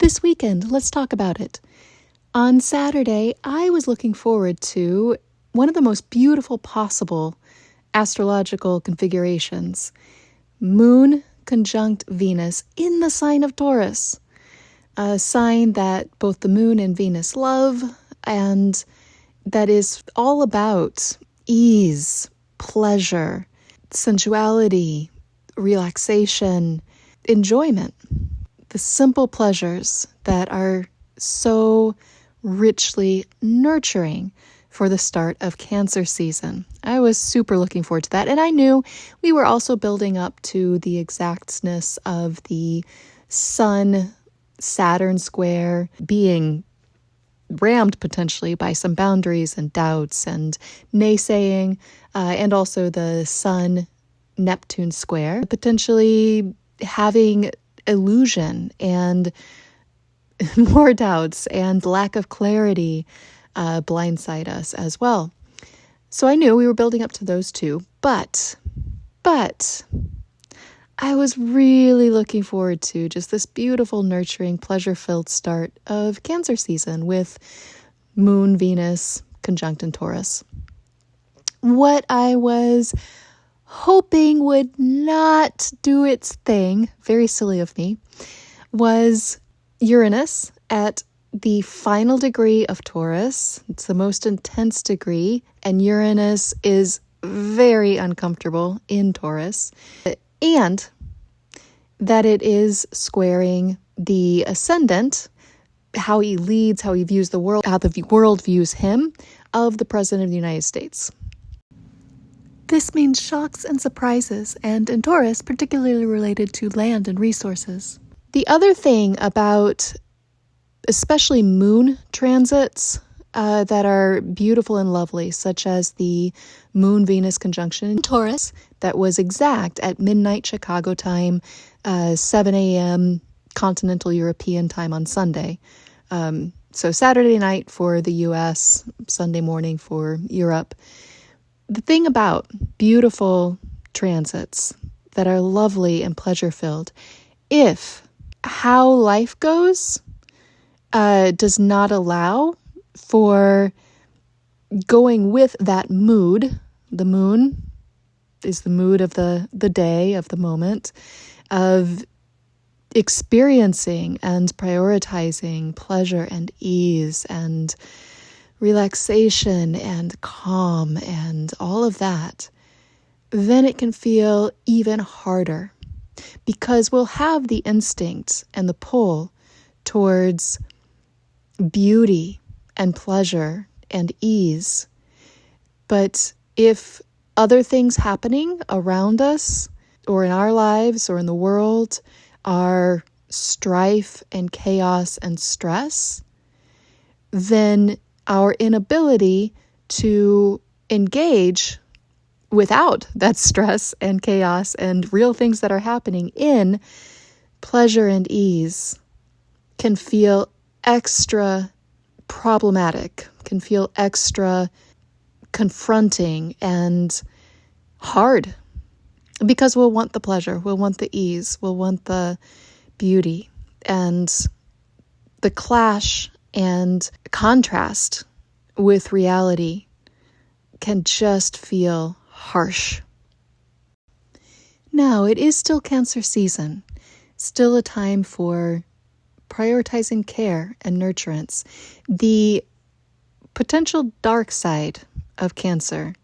This weekend, let's talk about it. On Saturday, I was looking forward to one of the most beautiful possible astrological configurations. Moon conjunct Venus in the sign of Taurus, a sign that both the moon and Venus love, and that is all about ease, pleasure, sensuality, relaxation, enjoyment. The simple pleasures that are so richly nurturing for the start of Cancer season. I was super looking forward to that, and I knew we were also building up to the exactness of the Sun-Saturn square being rammed potentially by some boundaries and doubts and naysaying, and also the Sun-Neptune square potentially having illusion and more doubts and lack of clarity blindside us as well. So I knew we were building up to those two, but I was really looking forward to just this beautiful, nurturing, pleasure-filled start of Cancer season with Moon, Venus, conjunct in Taurus. What I was hoping would not do its thing, very silly of me, was Uranus at the final degree of Taurus. It's the most intense degree, and Uranus is very uncomfortable in Taurus. And that it is squaring the ascendant, how he leads, how he views the world, how the world views him, of the President of the United States. This means shocks and surprises, and in Taurus, particularly related to land and resources. The other thing about especially moon transits that are beautiful and lovely, such as the Moon-Venus conjunction in Taurus that was exact at midnight Chicago time, 7 a.m. continental European time on Sunday. So Saturday night for the U.S., Sunday morning for Europe. The thing about beautiful transits that are lovely and pleasure-filled, if how life goes does not allow for going with that mood. The moon is the mood of the day, of the moment, of experiencing and prioritizing pleasure and ease and relaxation and calm and all of that, then it can feel even harder because we'll have the instinct and the pull towards beauty and pleasure and ease. But if other things happening around us or in our lives or in the world are strife and chaos and stress, then our inability to engage without that stress and chaos and real things that are happening in pleasure and ease can feel extra problematic, can feel extra confronting and hard, because we'll want the pleasure, we'll want the ease, we'll want the beauty, and the clash and contrast with reality can just feel harsh. Now, it is still Cancer season, still a time for prioritizing care and nurturance. The potential dark side of Cancer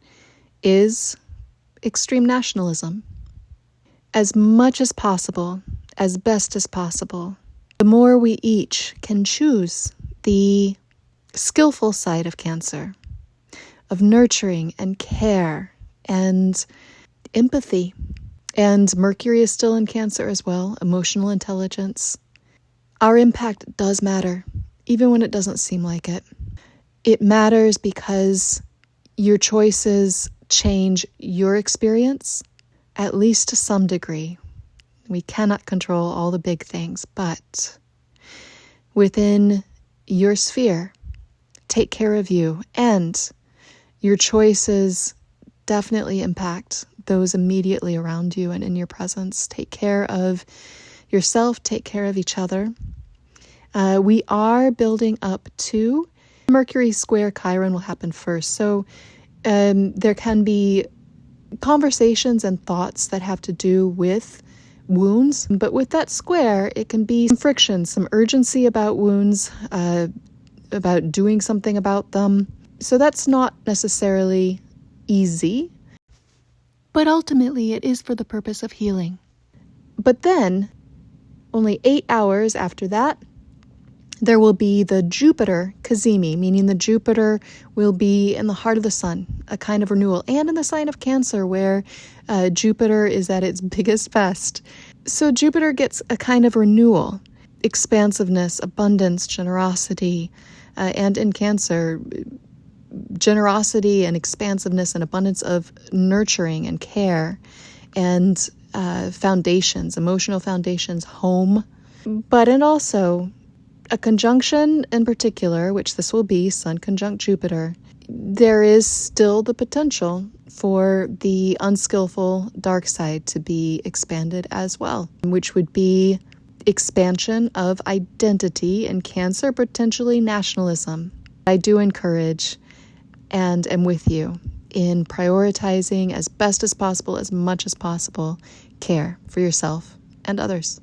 is extreme nationalism. As much as possible, as best as possible, the more we each can choose the skillful side of Cancer, of nurturing and care and empathy. And Mercury is still in Cancer as well, emotional intelligence. Our impact does matter, even when it doesn't seem like it. It matters because your choices change your experience, at least to some degree. We cannot control all the big things, but within your sphere, take care of you, and your choices definitely impact those immediately around you and in your presence. Take care of yourself, take care of each other. We are building up to Mercury square Chiron will happen first. So there can be conversations and thoughts that have to do with wounds. But with that square, it can be some friction, some urgency about wounds, about doing something about them. So that's not necessarily easy, but ultimately it is for the purpose of healing. But then, only 8 hours after that, there will be the Jupiter cazimi, meaning the Jupiter will be in the heart of the sun, a kind of renewal, and in the sign of Cancer, where Jupiter is at its biggest best. So Jupiter gets a kind of renewal, expansiveness, abundance, generosity, and in Cancer, generosity and expansiveness and abundance of nurturing and care and foundations, emotional foundations, home, and also a conjunction in particular, which this will be, Sun conjunct Jupiter. There is still the potential for the unskillful dark side to be expanded as well, which would be expansion of identity in Cancer, potentially nationalism. I do encourage and am with you in prioritizing as best as possible, as much as possible, care for yourself and others.